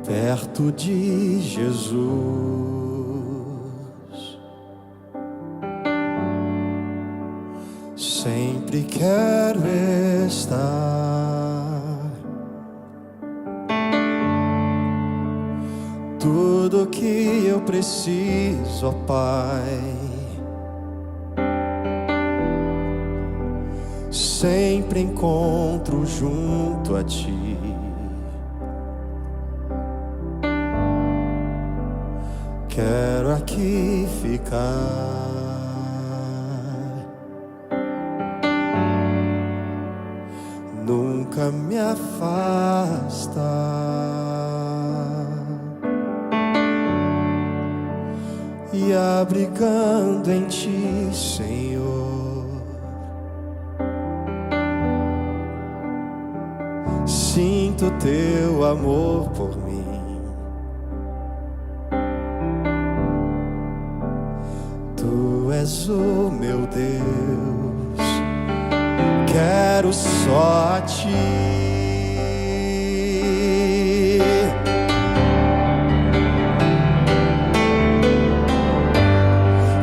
Perto de Jesus, sempre quero estar. Tudo que eu preciso, ó Pai, sempre encontro junto a Ti. Quero aqui ficar, nunca me afastar, e abrigando em Ti, Senhor, sinto Teu amor por mim. Tu és o meu Deus, quero só a Ti.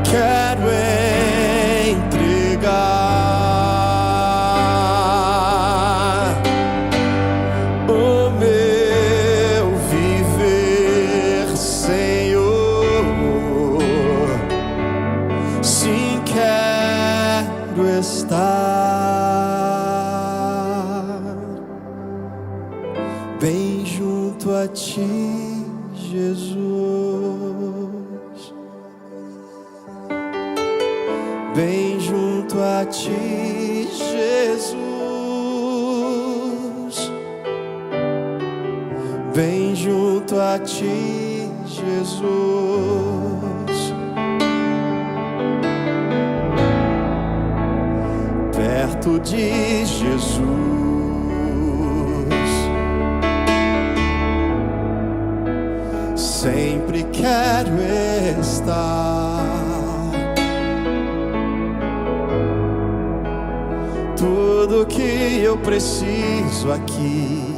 Quero entregar o meu viver, Senhor. Sim, quero estar bem junto a Ti, Jesus, bem junto a Ti, Jesus, bem junto a Ti, Jesus. Perto de Jesus, sempre quero estar. Tudo que eu preciso aqui,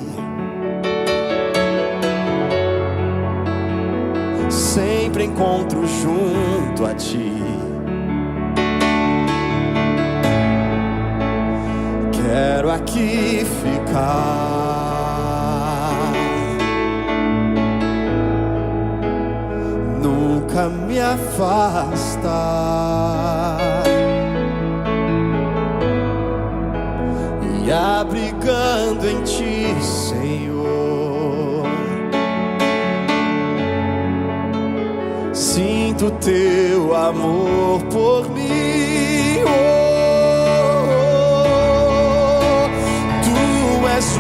sempre encontro junto a Ti. Quero aqui ficar, nunca me afastar, e abrigando em Ti, Senhor, sinto Teu amor por mim. O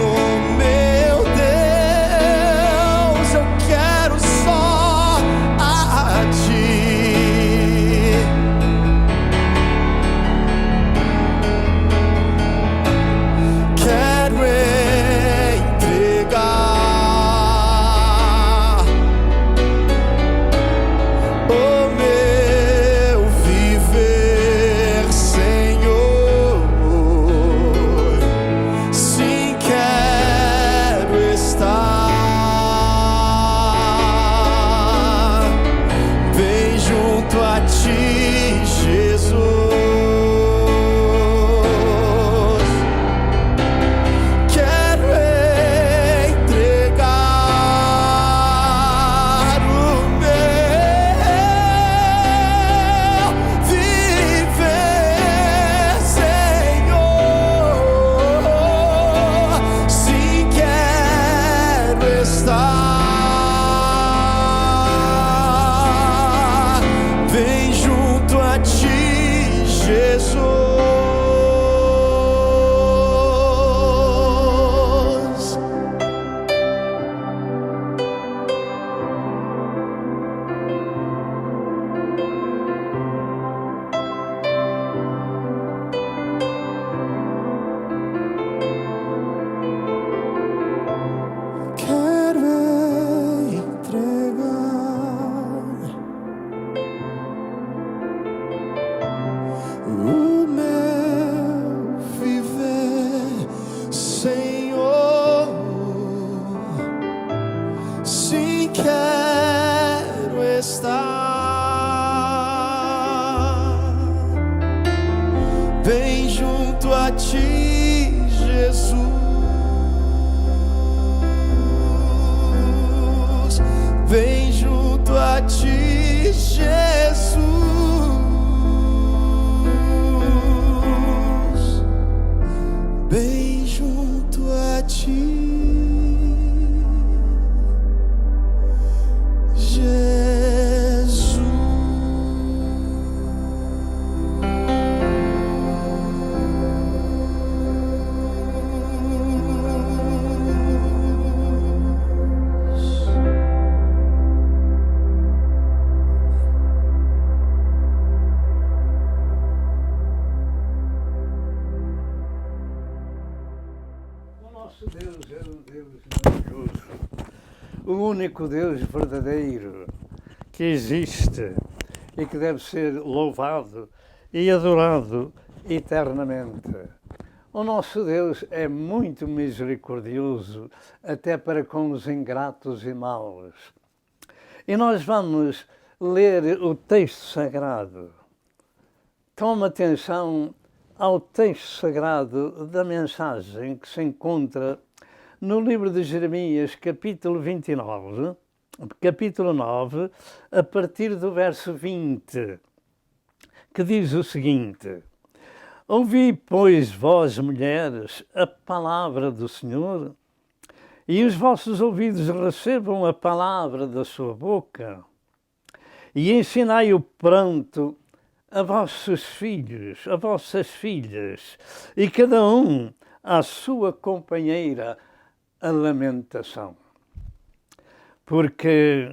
meu Deus, eu quero só a Ti. Quero entregar o meu viver, Senhor. ti, Jesus. Bem junto a ti, Jesus. Bem junto a ti, Jesus. Deus é um Deus maravilhoso, o único Deus verdadeiro que existe e que deve ser louvado e adorado eternamente. O nosso Deus é muito misericordioso até para com os ingratos e maus. E nós vamos ler o texto sagrado. Toma atenção ao texto sagrado da mensagem que se encontra no livro de Jeremias, capítulo 29, capítulo 9, a partir do verso 20, que diz o seguinte: Ouvi, pois, vós, mulheres, a palavra do Senhor, e os vossos ouvidos recebam a palavra da sua boca, e ensinai o pranto a vossos filhos, a vossas filhas, e cada um à sua companheira a lamentação. Porque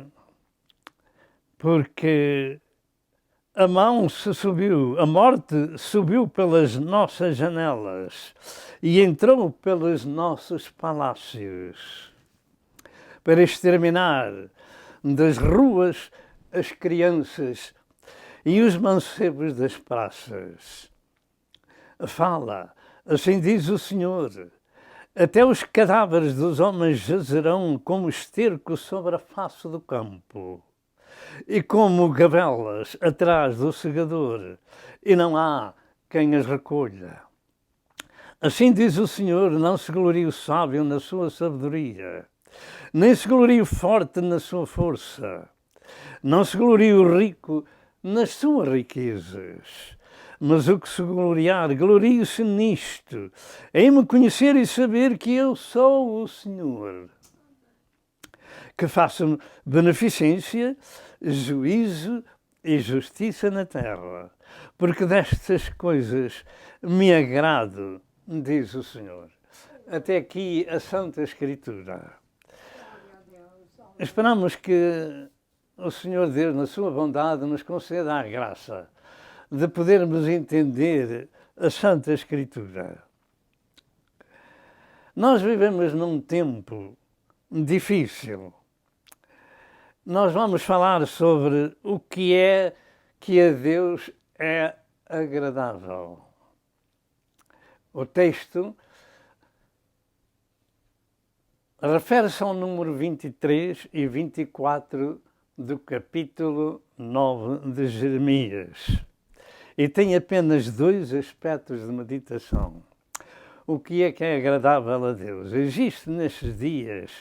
a mão se subiu, a morte subiu pelas nossas janelas e entrou pelos nossos palácios, para exterminar das ruas as crianças e os mancebos das praças. Fala, assim diz o Senhor, até os cadáveres dos homens jazerão como esterco sobre a face do campo, e como gavelas atrás do segador, e não há quem as recolha. Assim diz o Senhor, não se glorie o sábio na sua sabedoria, nem se glorie o forte na sua força, não se glorie o rico nas suas riquezas, mas o que se gloriar, glorie-se nisto, em me conhecer e saber que eu sou o Senhor, que faço beneficência, juízo e justiça na terra, porque destas coisas me agrado, diz o Senhor. Até aqui a Santa Escritura. Esperamos que o Senhor Deus, na sua bondade, nos conceda a graça de podermos entender a Santa Escritura. Nós vivemos num tempo difícil. Nós vamos falar sobre o que é que a Deus é agradável. O texto refere-se ao número 23 e 24 do capítulo 9 de Jeremias. E tem apenas dois aspectos de meditação. O que é agradável a Deus? Existe nestes dias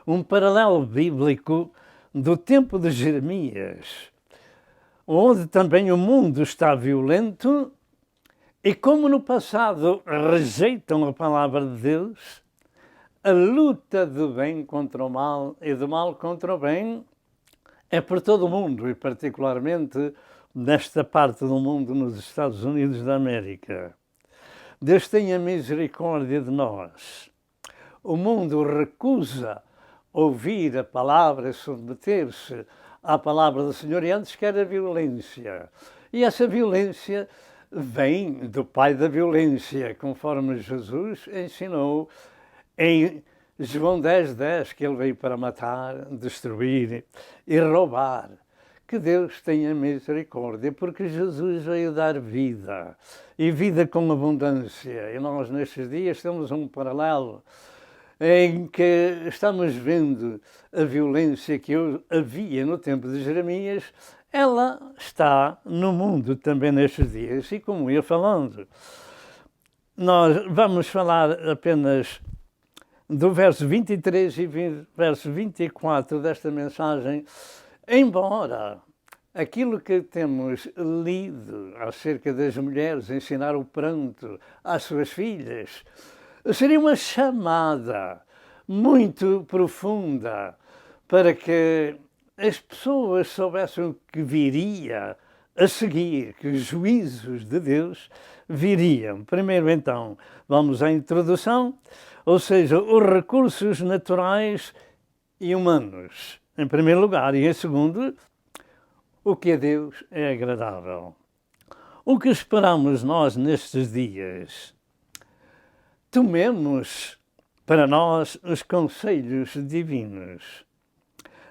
um paralelo bíblico do tempo de Jeremias, onde também o mundo está violento e como no passado rejeitam a palavra de Deus, a luta do bem contra o mal e do mal contra o bem é por todo o mundo e particularmente nesta parte do mundo, nos Estados Unidos da América. Deus tenha misericórdia de nós. O mundo recusa ouvir a palavra, submeter-se à palavra do Senhor, e antes quer a violência. E essa violência vem do pai da violência, conforme Jesus ensinou em João 10:10, que ele veio para matar, destruir e roubar. Que Deus tenha misericórdia, porque Jesus veio dar vida, e vida com abundância. E nós, nestes dias, temos um paralelo em que estamos vendo a violência que havia no tempo de Jeremias, ela está no mundo também nestes dias. E como ia falando, nós vamos falar apenas do verso 23 e verso 24 desta mensagem, embora aquilo que temos lido acerca das mulheres ensinar o pranto às suas filhas seria uma chamada muito profunda para que as pessoas soubessem o que viria a seguir, que os juízos de Deus viriam. Primeiro, então, vamos à introdução, ou seja, os recursos naturais e humanos, em primeiro lugar, e em segundo, o que a Deus é agradável. O que esperamos nós nestes dias? Tomemos para nós os conselhos divinos.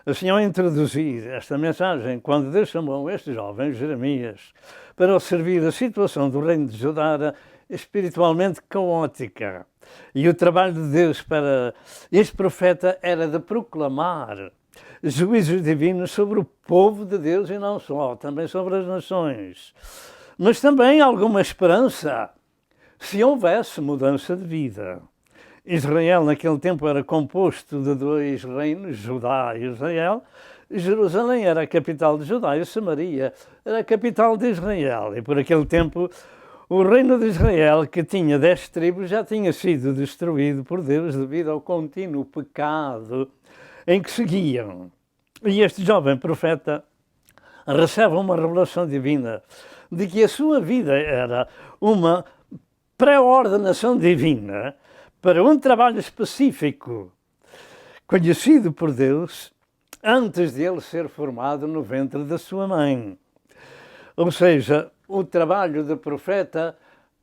Assim, ao introduzir esta mensagem, quando Deus chamou este jovem, Jeremias, para servir a situação do reino de Judá era espiritualmente caótica, e o trabalho de Deus para este profeta era de proclamar juízos divinos sobre o povo de Deus e não só, também sobre as nações. Mas também alguma esperança se houvesse mudança de vida. Israel naquele tempo era composto de dois reinos, Judá e Israel. Jerusalém era a capital de Judá e Samaria era a capital de Israel. E por aquele tempo o reino de Israel, que tinha 10 tribos, já tinha sido destruído por Deus devido ao contínuo pecado em que seguiam. E este jovem profeta recebe uma revelação divina de que a sua vida era uma pré-ordenação divina para um trabalho específico, conhecido por Deus, antes de ele ser formado no ventre da sua mãe. Ou seja, o trabalho de profeta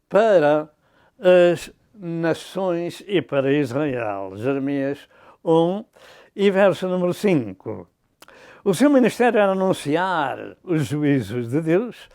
para as nações e para Israel. Jeremias 1 e verso número 5. O seu ministério era anunciar os juízos de Deus,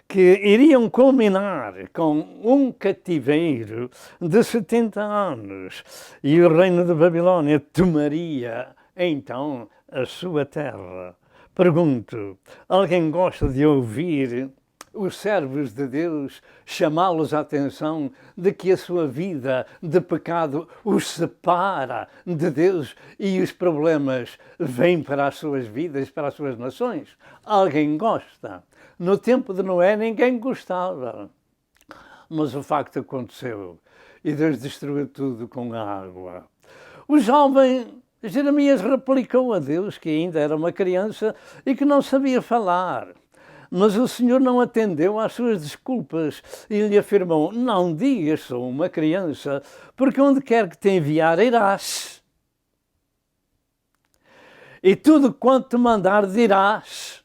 que iriam culminar com um cativeiro de 70 anos, e o reino de Babilônia tomaria então a sua terra. Pergunto, alguém gosta de ouvir os servos de Deus chamá-los a atenção de que a sua vida de pecado os separa de Deus e os problemas vêm para as suas vidas, para as suas nações? Alguém gosta? No tempo de Noé ninguém gostava, mas o facto aconteceu e Deus destruiu tudo com a água. O jovem Jeremias replicou a Deus que ainda era uma criança e que não sabia falar. Mas o Senhor não atendeu às suas desculpas e lhe afirmou: não digas, sou uma criança, porque onde quer que te enviar irás. E tudo quanto te mandar dirás.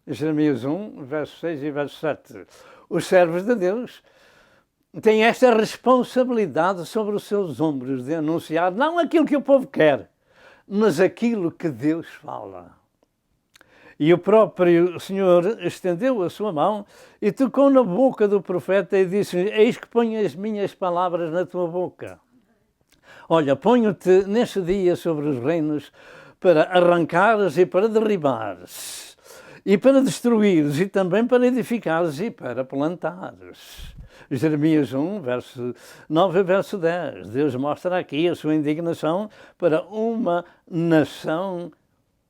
Jeremias 1, verso 6 e verso 7. Os servos de Deus têm esta responsabilidade sobre os seus ombros de anunciar não aquilo que o povo quer, mas aquilo que Deus fala. E o próprio Senhor estendeu a sua mão e tocou na boca do profeta e disse: eis que ponho as minhas palavras na tua boca. Olha, ponho-te neste dia sobre os reinos para arrancares e para derribares, e para destruires, e também para edificares e para plantares. Jeremias 1, verso 9 e verso 10. Deus mostra aqui a sua indignação para uma nação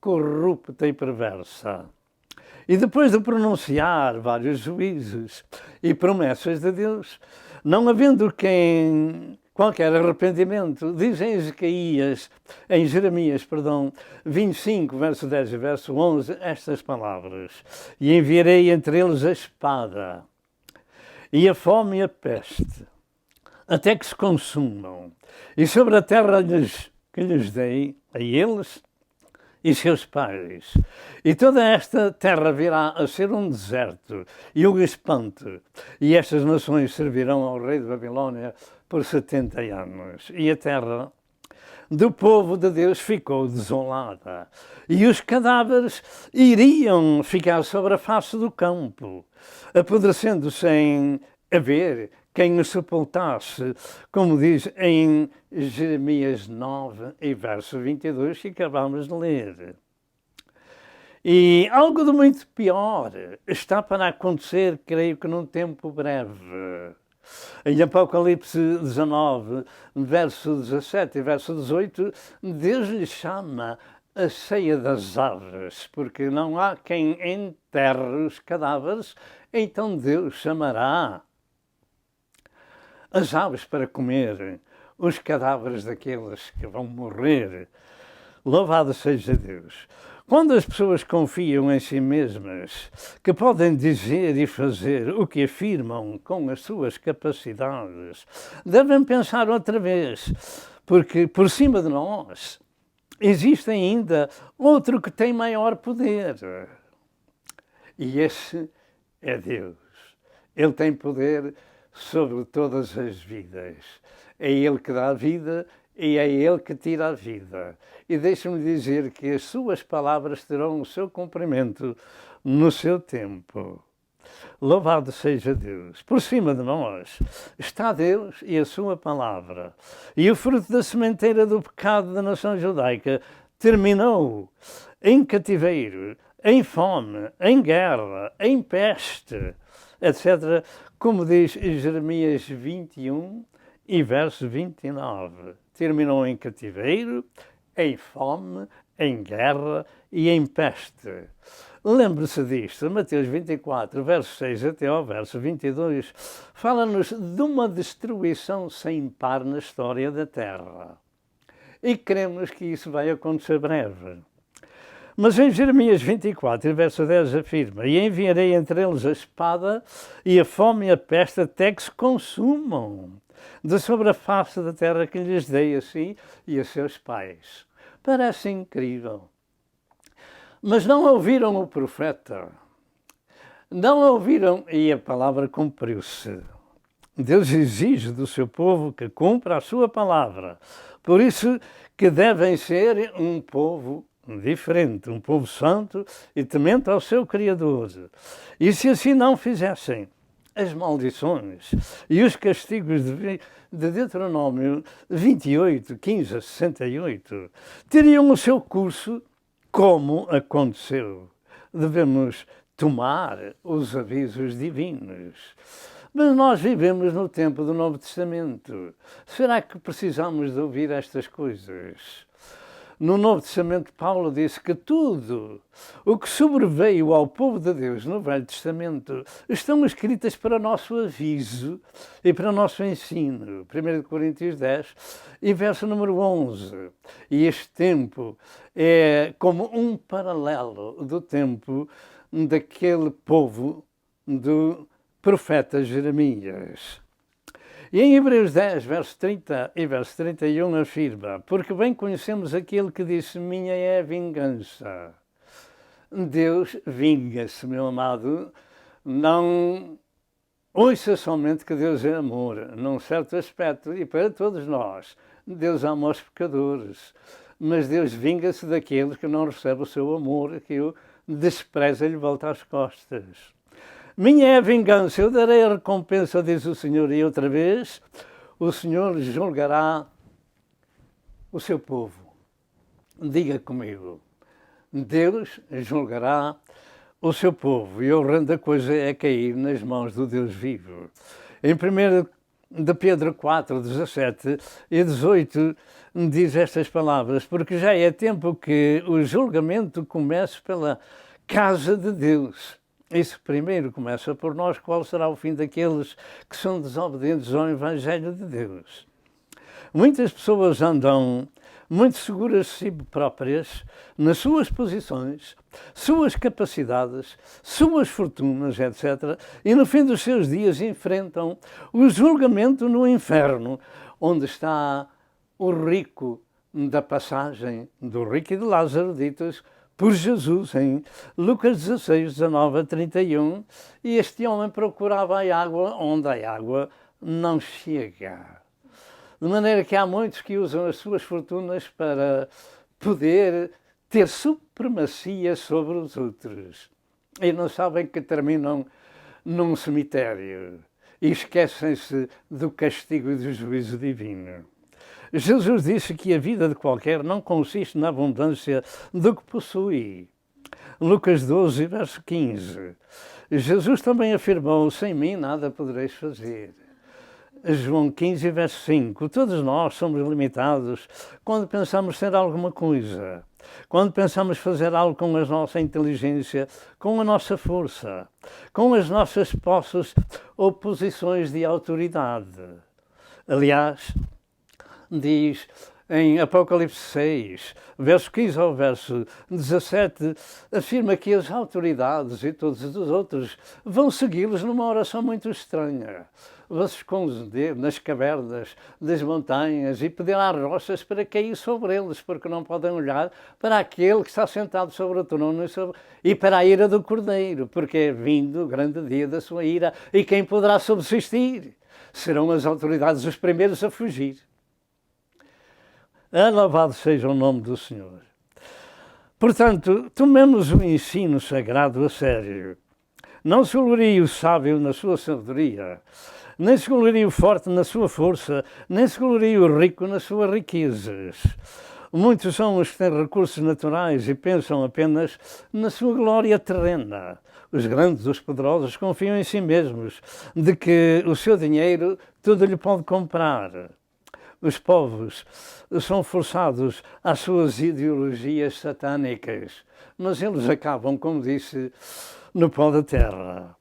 corrupta e perversa. E depois de pronunciar vários juízos e promessas de Deus, não havendo qualquer arrependimento, diz em Jeremias 25, verso 10 e verso 11, estas palavras: e enviarei entre eles a espada, e a fome e a peste, até que se consumam, e sobre a terra que lhes dei a eles e seus pais. E toda esta terra virá a ser um deserto e um espanto, e estas nações servirão ao rei de Babilônia por 70 anos. E a terra do povo de Deus ficou desolada, e os cadáveres iriam ficar sobre a face do campo, apodrecendo sem haver quem o sepultasse, como diz em Jeremias 9 e verso 22, que acabamos de ler. E algo de muito pior está para acontecer, creio que num tempo breve. Em Apocalipse 19, verso 17 e verso 18, Deus lhe chama a ceia das aves, porque não há quem enterre os cadáveres, então Deus chamará as aves para comer os cadáveres daqueles que vão morrer. Louvado seja Deus! Quando as pessoas confiam em si mesmas, que podem dizer e fazer o que afirmam com as suas capacidades, devem pensar outra vez, porque por cima de nós existe ainda outro que tem maior poder. E esse é Deus. Ele tem poder sobre todas as vidas. É Ele que dá a vida e é Ele que tira a vida. E deixe-me dizer que as suas palavras terão o seu cumprimento no seu tempo. Louvado seja Deus! Por cima de nós está Deus e a sua palavra. E o fruto da sementeira do pecado da nação judaica terminou em cativeiro, em fome, em guerra, em peste, etc., como diz Jeremias 21 e verso 29. Terminou em cativeiro, em fome, em guerra e em peste. Lembre-se disto, Mateus 24, verso 6 até ao verso 22, fala-nos de uma destruição sem par na história da Terra. E queremos que isso vai acontecer breve. Mas em Jeremias 24, verso 10 afirma: E enviarei entre eles a espada e a fome e a peste até que se consumam de sobre a face da terra que lhes dei a si e a seus pais. Parece incrível. Mas não ouviram o profeta. Não ouviram e a palavra cumpriu-se. Deus exige do seu povo que cumpra a sua palavra. Por isso que devem ser um povo diferente, um povo santo e temente ao seu Criador. E se assim não fizessem, as maldições e os castigos de Deuteronômio 28, 15 a 68, teriam o seu curso como aconteceu. Devemos tomar os avisos divinos. Mas nós vivemos no tempo do Novo Testamento. Será que precisamos de ouvir estas coisas? No Novo Testamento, Paulo disse que tudo o que sobreveio ao povo de Deus no Velho Testamento estão escritas para nosso aviso e para nosso ensino. 1 Coríntios 10 e verso número 11. E este tempo é como um paralelo do tempo daquele povo do profeta Jeremias. E em Hebreus 10, verso 30 e verso 31 afirma: Porque bem conhecemos aquele que disse, minha é a vingança. Deus vinga-se, meu amado. Não ouça somente que Deus é amor, num certo aspecto, e para todos nós. Deus ama os pecadores, mas Deus vinga-se daqueles que não recebem o seu amor, que o despreza e lhe volta às costas. Minha é a vingança, eu darei a recompensa, diz o Senhor. E outra vez, o Senhor julgará o seu povo. Diga comigo, Deus julgará o seu povo. E a horrenda coisa é cair nas mãos do Deus vivo. Em 1 de Pedro 4, 17 e 18, diz estas palavras: Porque já é tempo que o julgamento comece pela casa de Deus. Isso primeiro começa por nós. Qual será o fim daqueles que são desobedientes ao Evangelho de Deus? Muitas pessoas andam muito seguras de si próprias, nas suas posições, suas capacidades, suas fortunas, etc. E no fim dos seus dias enfrentam o julgamento no inferno, onde está o rico da passagem do rico e de Lázaro, ditos por Jesus em Lucas 16, 19 a 31, e este homem procurava a água onde a água não chega. De maneira que há muitos que usam as suas fortunas para poder ter supremacia sobre os outros. E não sabem que terminam num cemitério e esquecem-se do castigo e do juízo divino. Jesus disse que a vida de qualquer não consiste na abundância do que possui. Lucas 12, verso 15. Jesus também afirmou, sem mim nada podereis fazer. João 15, verso 5. Todos nós somos limitados quando pensamos ser alguma coisa, quando pensamos fazer algo com a nossa inteligência, com a nossa força, com as nossas posses ou posições de autoridade. Aliás, diz em Apocalipse 6, verso 15 ao verso 17, afirma que as autoridades e todos os outros vão segui-los numa oração muito estranha. Vão se esconder nas cavernas das montanhas e pedir às rochas para cair sobre eles, porque não podem olhar para aquele que está sentado sobre o trono e para a ira do Cordeiro, porque é vindo o grande dia da sua ira, e quem poderá subsistir? Serão as autoridades os primeiros a fugir. Louvado seja o nome do Senhor. Portanto, tomemos o ensino sagrado a sério. Não se glorie o sábio na sua sabedoria, nem se glorie o forte na sua força, nem se glorie o rico nas suas riquezas. Muitos são os que têm recursos naturais e pensam apenas na sua glória terrena. Os grandes, os poderosos, confiam em si mesmos, de que o seu dinheiro tudo lhe pode comprar. Os povos são forçados às suas ideologias satânicas, mas eles acabam, como disse, no pó da terra.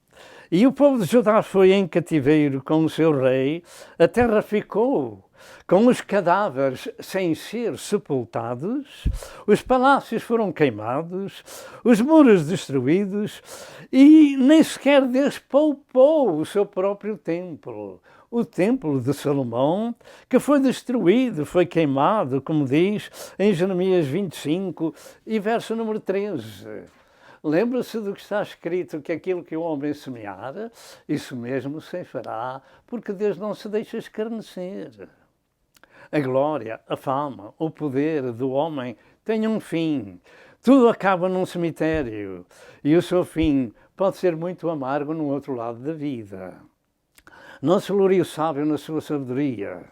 E o povo de Judá foi em cativeiro com o seu rei, a terra ficou com os cadáveres sem ser sepultados, os palácios foram queimados, os muros destruídos e nem sequer Deus poupou o seu próprio templo. O templo de Salomão, que foi destruído, foi queimado, como diz em Jeremias 25 e verso número 13. Lembra-se do que está escrito, que aquilo que o homem semear, isso mesmo se fará, porque Deus não se deixa escarnecer. A glória, a fama, o poder do homem têm um fim. Tudo acaba num cemitério e o seu fim pode ser muito amargo no outro lado da vida. Não se glorie o sábio na sua sabedoria.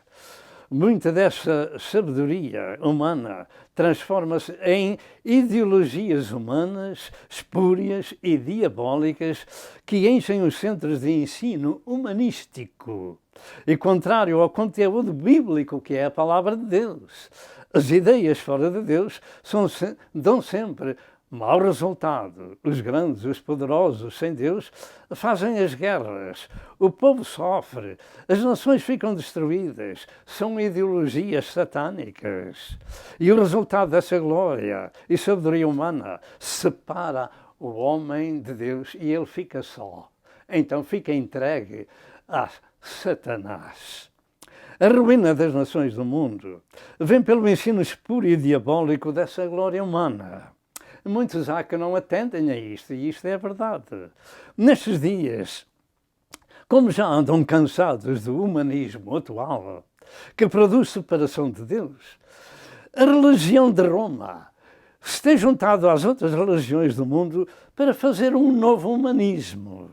Muita dessa sabedoria humana transforma-se em ideologias humanas, espúrias e diabólicas que enchem os centros de ensino humanístico e contrário ao conteúdo bíblico que é a palavra de Deus. As ideias fora de Deus dão sempre mau resultado. Os grandes, os poderosos, sem Deus, fazem as guerras. O povo sofre. As nações ficam destruídas. São ideologias satânicas. E o resultado dessa glória e sabedoria humana separa o homem de Deus e ele fica só. Então fica entregue a Satanás. A ruína das nações do mundo vem pelo ensino espúrio e diabólico dessa glória humana. Muitos há que não atendem a isto, e isto é verdade. Nestes dias, como já andam cansados do humanismo atual, que produz separação de Deus, a religião de Roma se tem juntado às outras religiões do mundo para fazer um novo humanismo.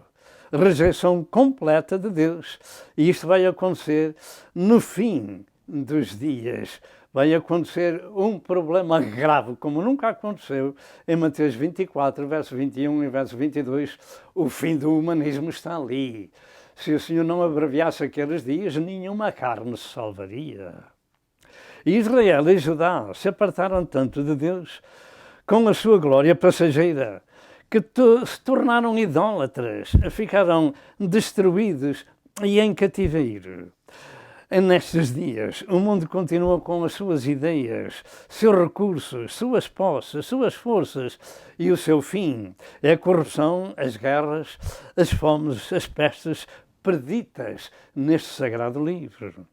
Rejeição completa de Deus. E isto vai acontecer no fim dos dias. Vai acontecer um problema grave, como nunca aconteceu em Mateus 24, verso 21 e verso 22. O fim do humanismo está ali. Se o Senhor não abreviasse aqueles dias, nenhuma carne se salvaria. E Israel e Judá se apartaram tanto de Deus com a sua glória passageira, que se tornaram idólatras, ficaram destruídos e em cativeiro. Nestes dias, o mundo continua com as suas ideias, seus recursos, suas posses, suas forças, e o seu fim é a corrupção, as guerras, as fomes, as pestes preditas neste sagrado livro.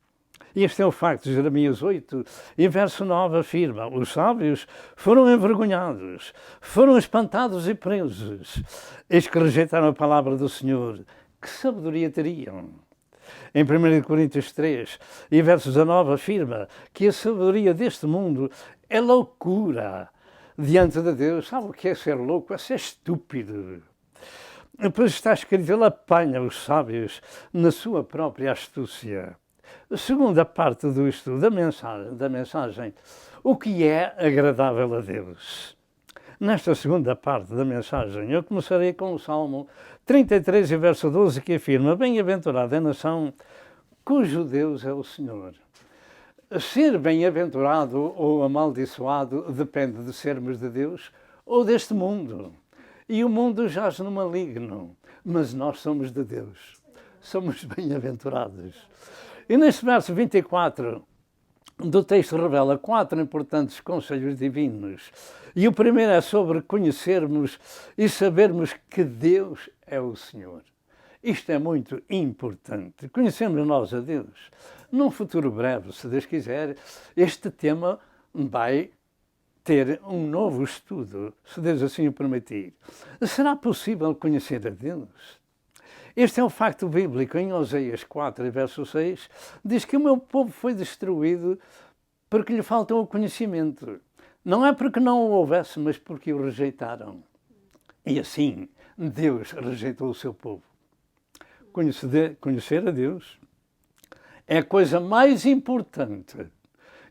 Este é o facto. Jeremias 8, e verso 9 afirma: os sábios foram envergonhados, foram espantados e presos. Eis que rejeitaram a palavra do Senhor. Que sabedoria teriam? Em 1 Coríntios 3, e verso 19 afirma que a sabedoria deste mundo é loucura diante de Deus. Sabe o que é ser louco? É ser estúpido. Depois está escrito: ele apanha os sábios na sua própria astúcia. A segunda parte do estudo da mensagem, o que é agradável a Deus? Nesta segunda parte da mensagem, eu começarei com o Salmo 33, verso 12, que afirma: bem-aventurada é a nação cujo Deus é o Senhor. Ser bem-aventurado ou amaldiçoado depende de sermos de Deus ou deste mundo. E o mundo jaz no maligno, mas nós somos de Deus. Somos bem-aventurados. E neste verso 24 do texto revela 4 importantes conselhos divinos. E o primeiro é sobre conhecermos e sabermos que Deus é o Senhor. Isto é muito importante. Conhecemos nós a Deus. Num futuro breve, se Deus quiser, este tema vai ter um novo estudo, se Deus assim o permitir. Será possível conhecer a Deus? Este é o facto bíblico. Em Oséias 4, verso 6, diz que o meu povo foi destruído porque lhe faltou o conhecimento. Não é porque não o houvesse, mas porque o rejeitaram. E assim, Deus rejeitou o seu povo. Conhecer a Deus é a coisa mais importante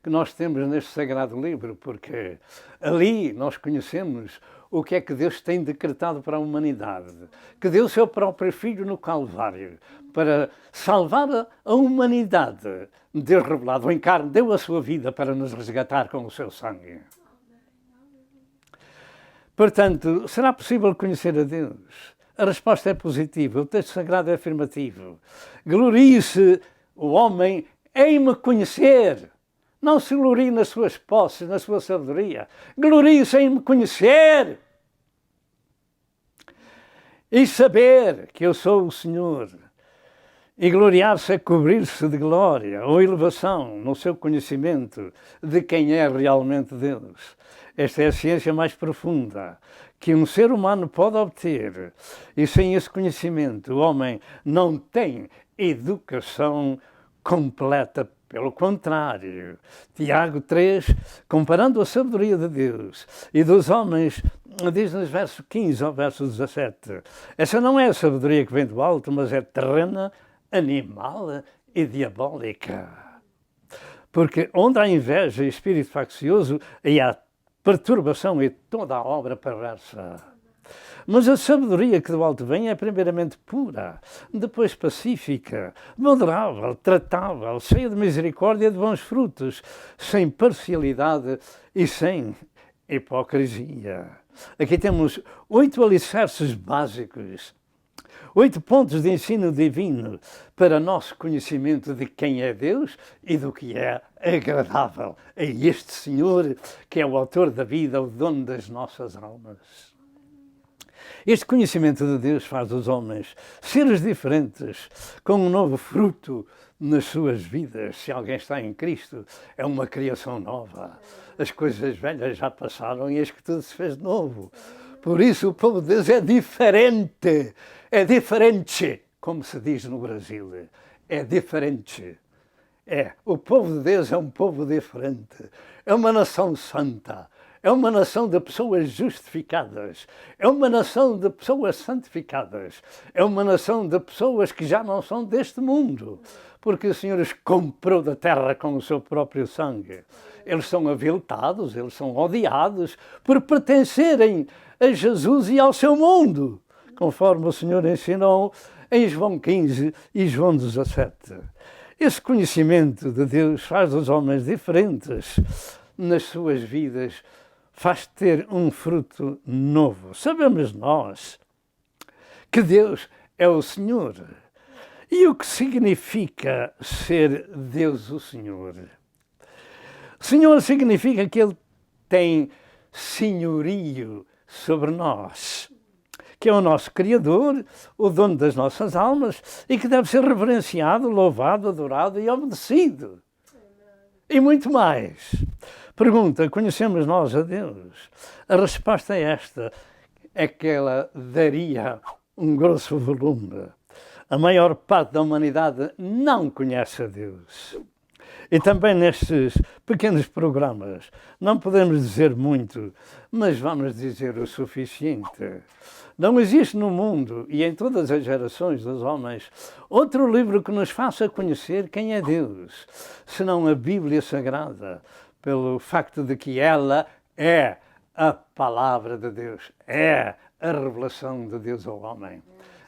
que nós temos neste sagrado livro, porque ali nós conhecemos o que é que Deus tem decretado para a humanidade, que deu o seu próprio Filho no Calvário para salvar a humanidade. Deus revelado em carne deu a sua vida para nos resgatar com o seu sangue. Portanto, será possível conhecer a Deus? A resposta é positiva, o texto sagrado é afirmativo. Glorie-se o homem em me conhecer. Não se glorie nas suas posses, na sua sabedoria. Glorie-se em me conhecer. E saber que eu sou o Senhor. E gloriar-se é cobrir-se de glória ou elevação no seu conhecimento de quem é realmente Deus. Esta é a ciência mais profunda que um ser humano pode obter. E sem esse conhecimento, o homem não tem educação completa. Pelo contrário, Tiago 3, comparando a sabedoria de Deus e dos homens, diz nos versos 15 ao verso 17, essa não é a sabedoria que vem do alto, mas é terrena, animal e diabólica. Porque onde há inveja e espírito faccioso, aí há perturbação e toda a obra perversa. Mas a sabedoria que do alto vem é primeiramente pura, depois pacífica, moderável, tratável, cheia de misericórdia e de bons frutos, sem parcialidade e sem hipocrisia. Aqui temos 8 alicerces básicos, 8 pontos de ensino divino para nosso conhecimento de quem é Deus e do que é agradável a este Senhor, que é o autor da vida, o dono das nossas almas. Este conhecimento de Deus faz dos homens seres diferentes, com um novo fruto nas suas vidas. Se alguém está em Cristo, é uma criação nova. As coisas velhas já passaram e eis que tudo se fez de novo. Por isso o povo de Deus é diferente, como se diz no Brasil. É diferente. O povo de Deus é um povo diferente. É uma nação santa. É uma nação de pessoas justificadas. É uma nação de pessoas santificadas. É uma nação de pessoas que já não são deste mundo. Porque o Senhor os comprou da terra com o seu próprio sangue. Eles são aviltados, eles são odiados por pertencerem a Jesus e ao seu mundo, conforme o Senhor ensinou em João 15 e João 17. Esse conhecimento de Deus faz os homens diferentes nas suas vidas, faz ter um fruto novo. Sabemos nós que Deus é o Senhor. E o que significa ser Deus o Senhor? Senhor significa que Ele tem senhorio sobre nós, que é o nosso Criador, o dono das nossas almas e que deve ser reverenciado, louvado, adorado e obedecido. E muito mais. Pergunta, conhecemos nós a Deus? A resposta é esta, é que ela daria um grosso volume. A maior parte da humanidade não conhece a Deus. E também nestes pequenos programas não podemos dizer muito, mas vamos dizer o suficiente. Não existe no mundo e em todas as gerações dos homens outro livro que nos faça conhecer quem é Deus, senão a Bíblia Sagrada, pelo facto de que ela é a palavra de Deus, é a revelação de Deus ao homem.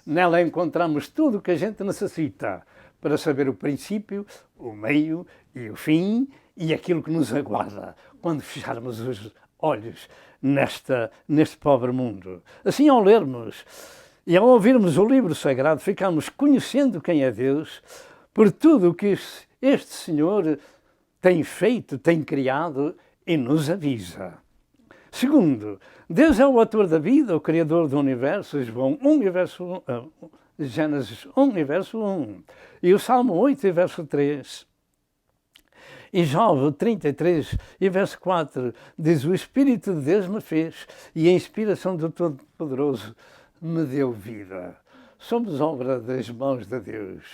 Nela encontramos tudo o que a gente necessita para saber o princípio, o meio e o fim e aquilo que nos aguarda quando fecharmos os olhos neste pobre mundo. Assim, ao lermos e ao ouvirmos o livro sagrado, ficamos conhecendo quem é Deus por tudo o que este Senhor tem feito, tem criado e nos avisa. Segundo, Deus é o autor da vida, o criador do universo, Gênesis 1, verso 1, e o Salmo 8, verso 3. E Jó 33, e verso 4, diz: o Espírito de Deus me fez, e a inspiração do Todo-Poderoso me deu vida. Somos obra das mãos de Deus.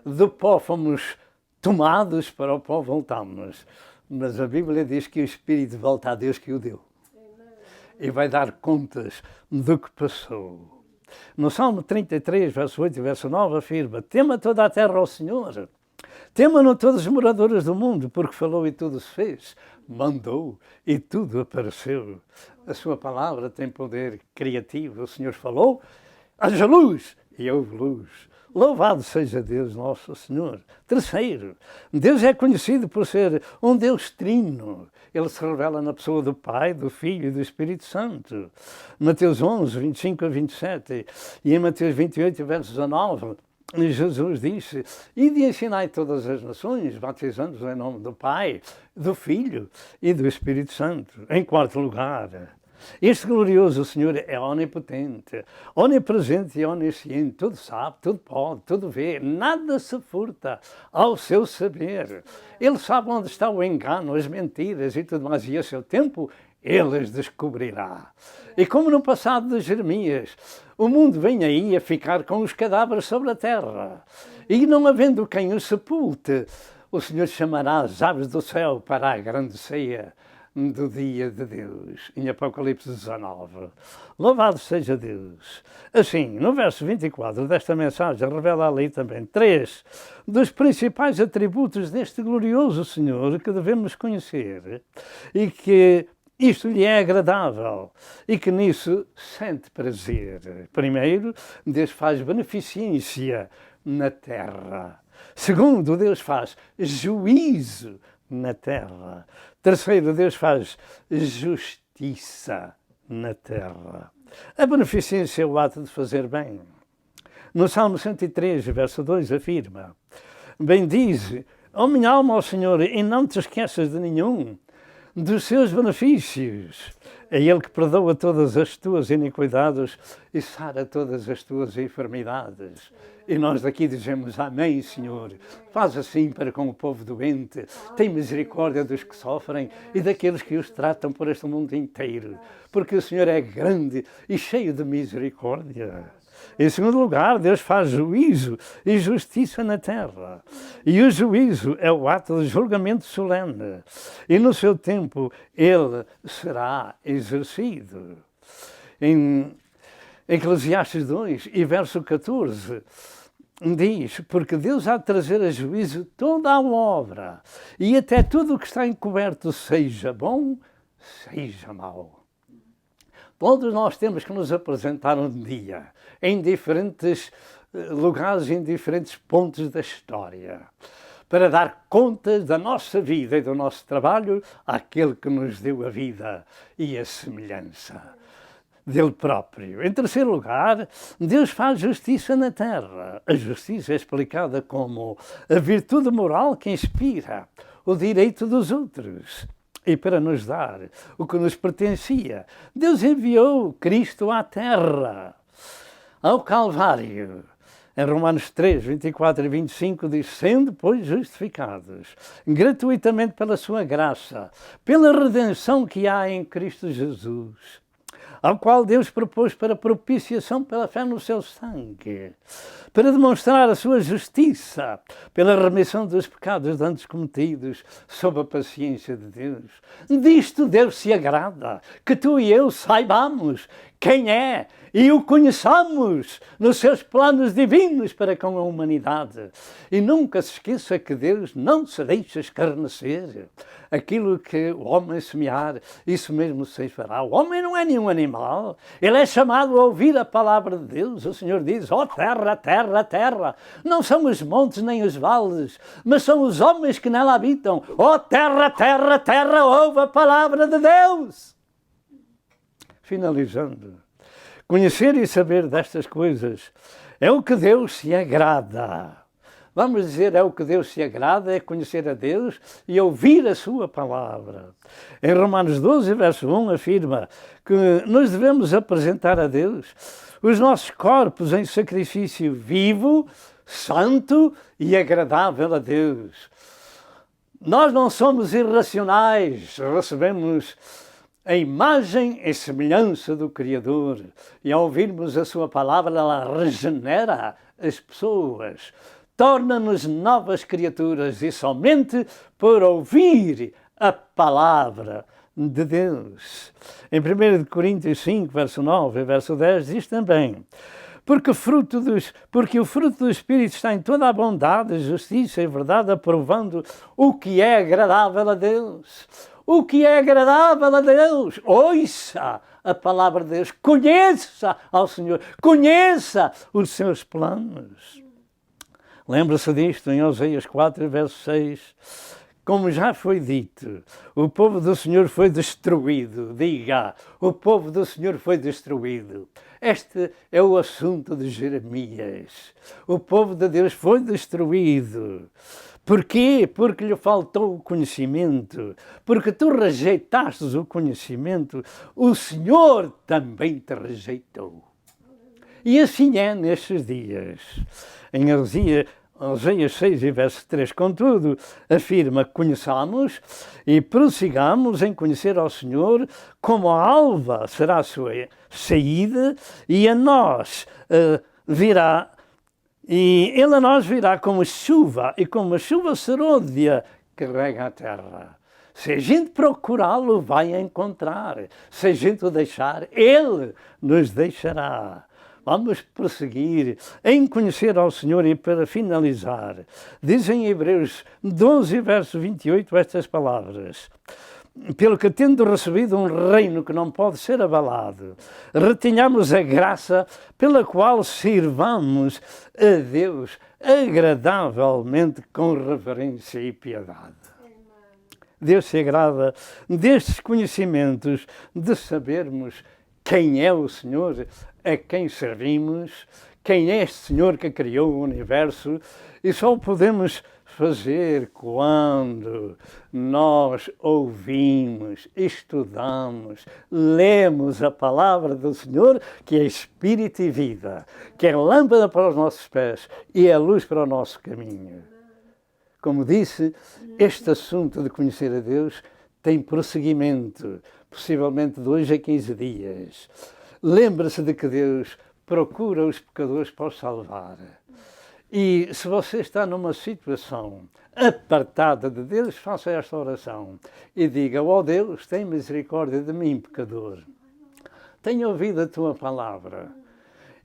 Do pó fomos tomados, para o pó voltamos. Mas a Bíblia diz que o Espírito volta a Deus que o deu. E vai dar contas do que passou. No Salmo 33, verso 8 e verso 9, afirma: tema toda a terra ao Senhor. Tema-no todos os moradores do mundo, porque falou e tudo se fez. Mandou e tudo apareceu. A sua palavra tem poder criativo. O Senhor falou: haja luz, e houve luz. Louvado seja Deus, nosso Senhor. Terceiro, Deus é conhecido por ser um Deus trino. Ele se revela na pessoa do Pai, do Filho e do Espírito Santo. Mateus 11, 25 a 27 e em Mateus 28, verso 19, Jesus disse: ide e ensinai todas as nações, batizando-os em nome do Pai, do Filho e do Espírito Santo. Em quarto lugar, este glorioso Senhor é onipotente, onipresente e onisciente, tudo sabe, tudo pode, tudo vê, nada se furta ao seu saber. Ele sabe onde está o engano, as mentiras e tudo mais, e a seu tempo ele as descobrirá. E como no passado de Jeremias, o mundo vem aí a ficar com os cadáveres sobre a terra, e não havendo quem os sepulte, o Senhor chamará as aves do céu para a grande ceia do dia de Deus, em Apocalipse 19. Louvado seja Deus. Assim, no verso 24 desta mensagem, revela ali também 3 dos principais atributos deste glorioso Senhor que devemos conhecer e que isto lhe é agradável e que nisso sente prazer. Primeiro, Deus faz beneficência na terra. Segundo, Deus faz juízo na terra. Terceiro, Deus faz justiça na terra. A beneficência é o ato de fazer bem. No Salmo 103, verso 2, afirma: bendize, ó minha alma, ao Senhor, e não te esqueças de nenhum dos seus benefícios. É Ele que perdoa todas as tuas iniquidades e sara todas as tuas enfermidades. E nós daqui dizemos: amém, Senhor. Faz assim para com o povo doente. Tem misericórdia dos que sofrem e daqueles que os tratam por este mundo inteiro. Porque o Senhor é grande e cheio de misericórdia. Em segundo lugar, Deus faz juízo e justiça na terra. E o juízo é o ato de julgamento solene. E no seu tempo ele será exercido. Em Eclesiastes 2 e verso 14, diz: porque Deus há de trazer a juízo toda a obra, e até tudo o que está encoberto, seja bom, seja mau. Todos nós temos que nos apresentar um dia em diferentes lugares, em diferentes pontos da história, para dar conta da nossa vida e do nosso trabalho àquele que nos deu a vida e a semelhança dele próprio. Em terceiro lugar, Deus faz justiça na terra. A justiça é explicada como a virtude moral que inspira o direito dos outros. E para nos dar o que nos pertencia, Deus enviou Cristo à terra, ao Calvário. Em Romanos 3, 24 e 25 diz: sendo, pois, justificados gratuitamente pela sua graça, pela redenção que há em Cristo Jesus, ao qual Deus propôs para propiciação pela fé no seu sangue, para demonstrar a sua justiça, pela remissão dos pecados antes cometidos, sob a paciência de Deus. Disto Deus se agrada, que tu e eu saibamos quem é e o conheçamos nos seus planos divinos para com a humanidade. E nunca se esqueça que Deus não se deixa escarnecer. Aquilo que o homem semear, isso mesmo se fará. O homem não é nenhum animal. Ele é chamado a ouvir a palavra de Deus. O Senhor diz, ó terra, terra, terra. Não são os montes nem os vales, mas são os homens que nela habitam. Ó terra, terra, terra, ouve a palavra de Deus. Finalizando, conhecer e saber destas coisas é o que Deus se agrada. Vamos dizer, é o que Deus se agrada, é conhecer a Deus e ouvir a sua palavra. Em Romanos 12, verso 1, afirma que nós devemos apresentar a Deus os nossos corpos em sacrifício vivo, santo e agradável a Deus. Nós não somos irracionais, recebemos a imagem e semelhança do Criador. E ao ouvirmos a sua palavra, ela regenera as pessoas, torna-nos novas criaturas e somente por ouvir a palavra de Deus. Em 1 Coríntios 5, verso 9 e verso 10 diz também, porque o fruto do Espírito está em toda a bondade, justiça e verdade, aprovando o que é agradável a Deus. O que é agradável a Deus. Ouça a palavra de Deus. Conheça ao Senhor. Conheça os seus planos. Lembra-se disto em Oséias 4, verso 6. Como já foi dito, o povo do Senhor foi destruído. Diga, o povo do Senhor foi destruído. Este é o assunto de Jeremias. O povo de Deus foi destruído. Porquê? Porque lhe faltou o conhecimento. Porque tu rejeitastes o conhecimento, o Senhor também te rejeitou. E assim é nestes dias. Em Oséias 6 e verso 3, contudo, afirma que conheçamos e prossigamos em conhecer ao Senhor, como a alva será a sua saída e a nós virá. E ele a nós virá como chuva, e como a chuva serôdia que rega a terra. Se a gente procurá-lo, vai encontrar. Se a gente o deixar, ele nos deixará. Vamos prosseguir em conhecer ao Senhor. E para finalizar, dizem em Hebreus 12, verso 28, estas palavras. Pelo que, tendo recebido um reino que não pode ser abalado, retenhamos a graça pela qual sirvamos a Deus agradavelmente com reverência e piedade. Deus se agrada destes conhecimentos, de sabermos quem é o Senhor, a quem servimos, quem é este Senhor que criou o universo, e só o podemos fazer quando nós ouvimos, estudamos, lemos a palavra do Senhor, que é Espírito e vida, que é lâmpada para os nossos pés e é luz para o nosso caminho. Como disse, este assunto de conhecer a Deus tem prosseguimento, possivelmente de hoje a 15 dias. Lembre-se de que Deus procura os pecadores para os salvar. E se você está numa situação apartada de Deus, faça esta oração e diga, ó Deus, tem misericórdia de mim, pecador. Tenho ouvido a tua palavra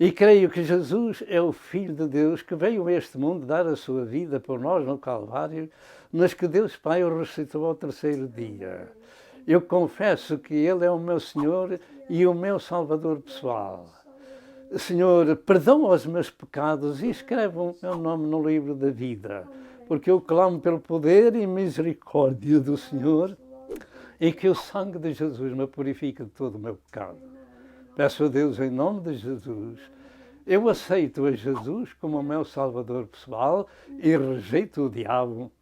e creio que Jesus é o Filho de Deus que veio a este mundo dar a sua vida por nós no Calvário, mas que Deus Pai o ressuscitou ao terceiro dia. Eu confesso que Ele é o meu Senhor e o meu Salvador pessoal. Senhor, perdoa os meus pecados e escreve o meu nome no livro da vida, porque eu clamo pelo poder e misericórdia do Senhor e que o sangue de Jesus me purifique de todo o meu pecado. Peço a Deus em nome de Jesus, eu aceito a Jesus como o meu Salvador pessoal e rejeito o diabo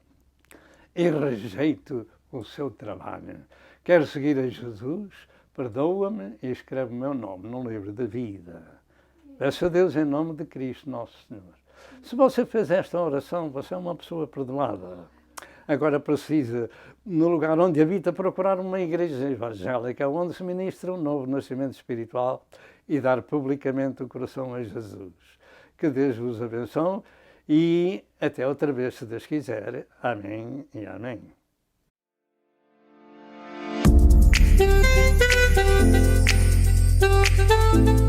e rejeito o seu trabalho. Quero seguir a Jesus, perdoa-me e escreve o meu nome no livro da vida. Peço a Deus em nome de Cristo Nosso Senhor. Se você fez esta oração, você é uma pessoa perdoada. Agora precisa, no lugar onde habita, procurar uma igreja evangélica onde se ministra um novo nascimento espiritual e dar publicamente o coração a Jesus. Que Deus vos abençoe e até outra vez, se Deus quiser. Amém e amém. Música